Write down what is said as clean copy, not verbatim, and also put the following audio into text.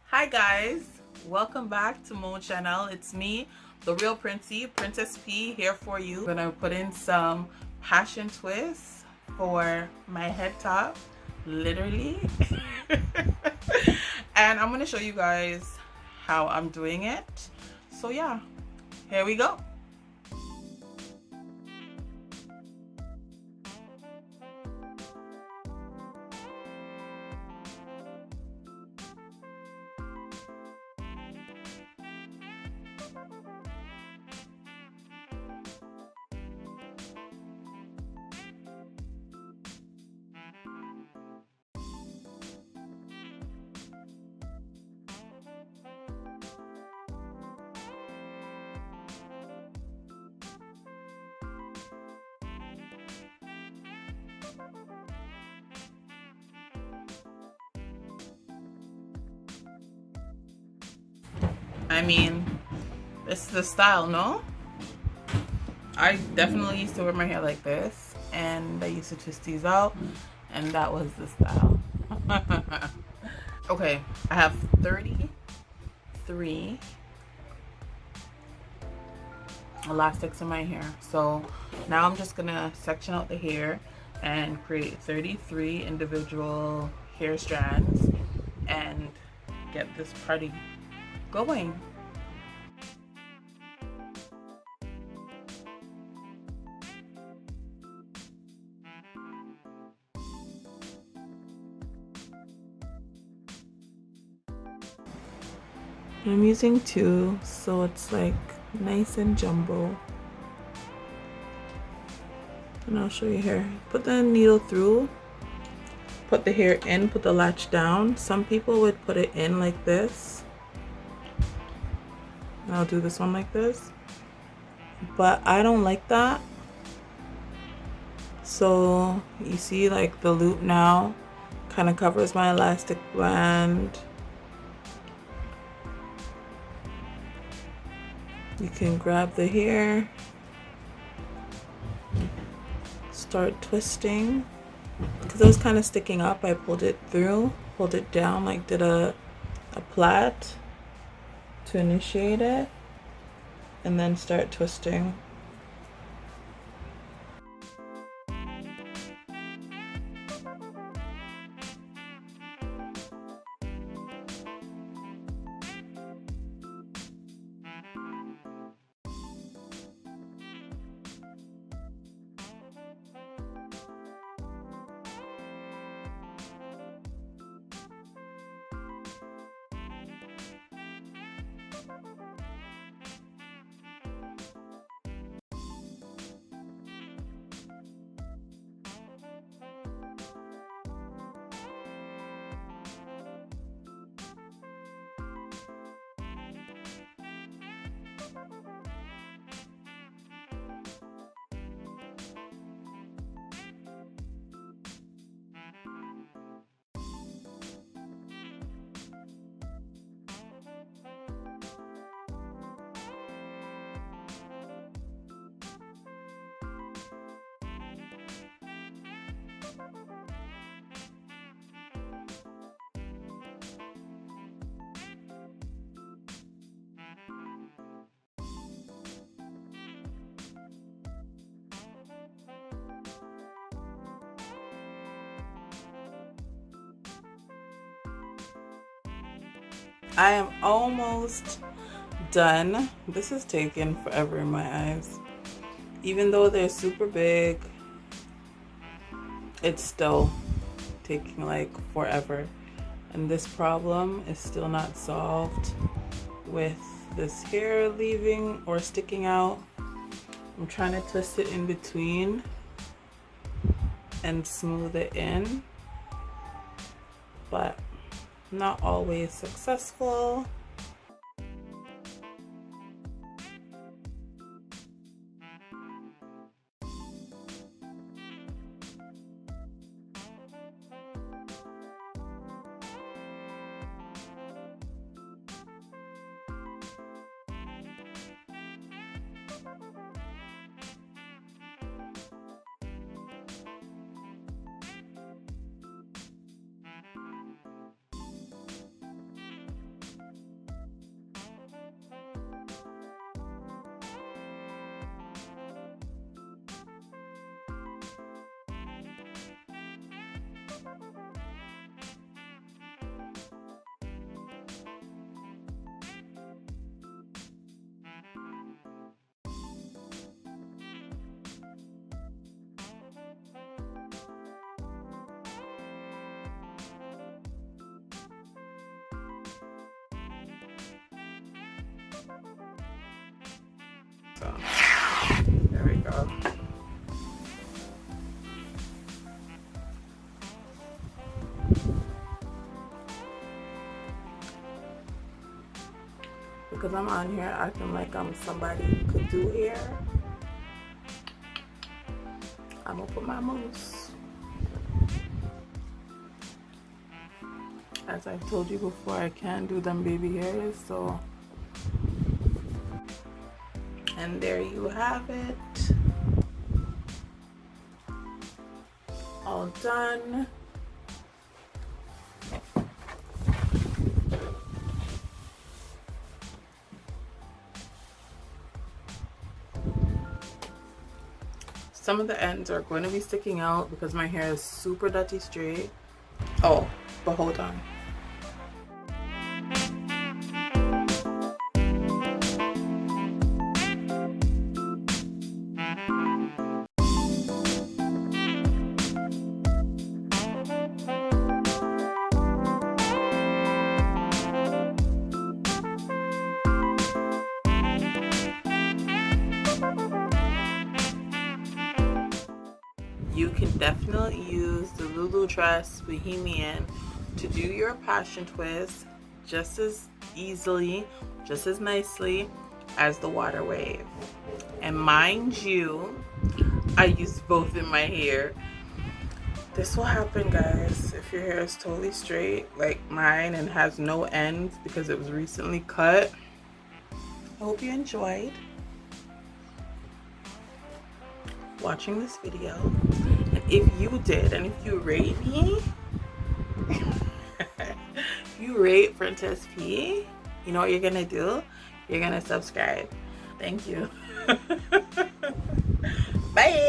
Hi guys, welcome back to my channel. It's me, the real Princey, Princess P, here for you. I'm gonna put in some passion twists for my head top, literally. And I'm gonna show you guys how I'm doing it. So yeah, here we go. I mean, this is the style, no? I definitely used to wear my hair like this, and I used to twist these out, and that was the style. Okay, I have 33 elastics in my hair. So now I'm just gonna section out the hair and create 33 individual hair strands and get this party going. I'm using two, so it's like nice and jumbo. And I'll show you here. Put the needle through, put the hair in, put the latch down. Some people would put it in like this. And I'll do this one like this. But I don't like that. So you see, like, the loop now kind of covers my elastic band. You can grab the hair, start twisting. Because it was kind of sticking up, I pulled it through, pulled it down, like did a plait to initiate it, and then start twisting. I am almost done. This is taking forever in my eyes. Even though they're super big, it's still taking like forever. And this problem is still not solved with this hair leaving or sticking out. I'm trying to twist it in between and smooth it in, but not always successful. So there we go. Because I'm on here acting like I'm somebody who could do hair, I'm gonna put my mousse. As I've told you before, I can't do them baby hairs, so. And there you have it. All done. Some of the ends are going to be sticking out because my hair is super dirty straight. Oh, but hold on. You can definitely use the Lulutress Bohemian to do your passion twist just as easily, just as nicely as the water wave. And mind you, I use both in my hair. This will happen, guys, if your hair is totally straight like mine and has no ends because it was recently cut. I hope you enjoyed watching this video. And if you did, and if you rate me, if you rate Princess P, you know what you're gonna do? You're gonna subscribe. Thank you. Bye.